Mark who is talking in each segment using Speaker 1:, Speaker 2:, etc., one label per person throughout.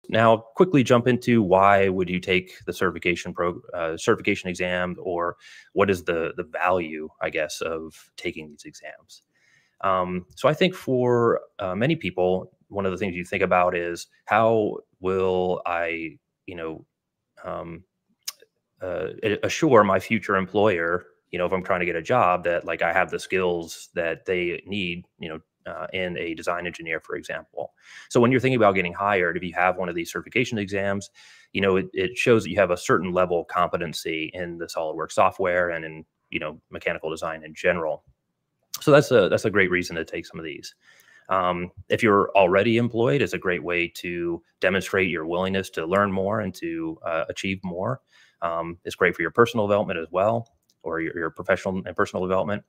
Speaker 1: Now, quickly jump into why would you take the certification exam, or what is the value, I guess, of taking these exams? So I think for many people, one of the things you think about is, how will I, um, assure my future employer, if I'm trying to get a job, that like I have the skills that they need, in a design engineer, for example. So when you're thinking about getting hired, if you have one of these certification exams, it shows that you have a certain level of competency in the SOLIDWORKS software and in, mechanical design in general. So that's a great reason to take some of these. If you're already employed, it's a great way to demonstrate your willingness to learn more and to achieve more. It's great for your personal development as well, or your professional and personal development.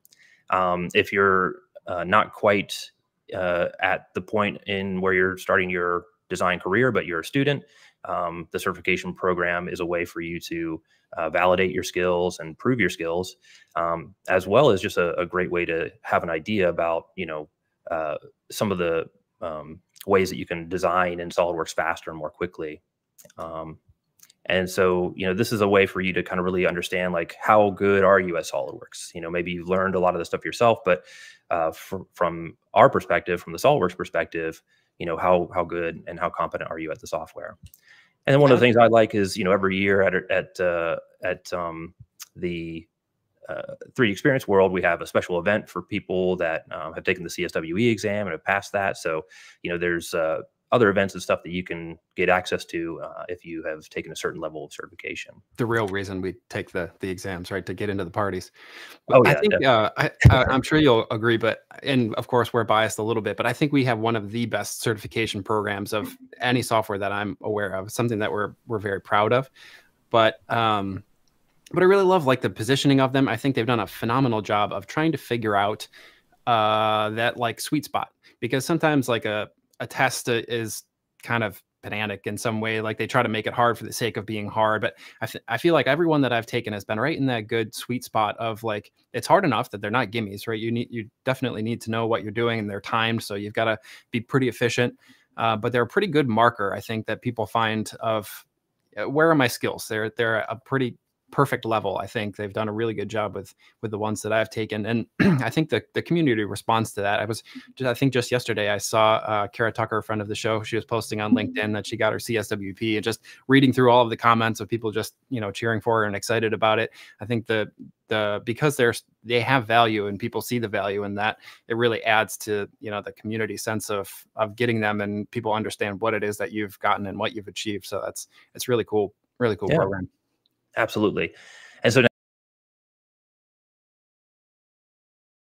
Speaker 1: If you're not quite at the point in where you're starting your design career, but you're a student, the certification program is a way for you to validate your skills and prove your skills, as well as just a great way to have an idea about, some of the ways that you can design in SOLIDWORKS faster and more quickly. And so, this is a way for you to kind of really understand, like, how good are you at SOLIDWORKS? Maybe you've learned a lot of the stuff yourself, but from our perspective, from the SOLIDWORKS perspective, how good and how competent are you at the software? And then one of the things I like is, every year at the 3D Experience World, we have a special event for people that have taken the CSWE exam and have passed that. So, there's other events and stuff that you can get access to if you have taken a certain level of certification.
Speaker 2: The real reason we take the exams, right? To get into the parties.
Speaker 1: Oh, yeah,
Speaker 2: I think I'm sure you'll agree, and of course we're biased a little bit, but I think we have one of the best certification programs of any software that I'm aware of, something that we're very proud of. But I really love like the positioning of them. I think they've done a phenomenal job of trying to figure out that like sweet spot, because sometimes like a test is kind of pedantic in some way. Like they try to make it hard for the sake of being hard. But I feel like everyone that I've taken has been right in that good sweet spot of like, it's hard enough that they're not gimmies, right? You definitely need to know what you're doing, and they're timed. So you've got to be pretty efficient. But they're a pretty good marker, I think, that people find of where are my skills? They're a pretty perfect level. I think they've done a really good job with the ones that I've taken. And I think the community responds to that. I think just yesterday I saw Kara Tucker, a friend of the show, she was posting on LinkedIn that she got her CSWP, and just reading through all of the comments of people just, cheering for her and excited about it. I think because they have value and people see the value in that, it really adds to, the community sense of getting them, and people understand what it is that you've gotten and what you've achieved. So it's really cool
Speaker 1: Yeah.
Speaker 2: program.
Speaker 1: Absolutely. And so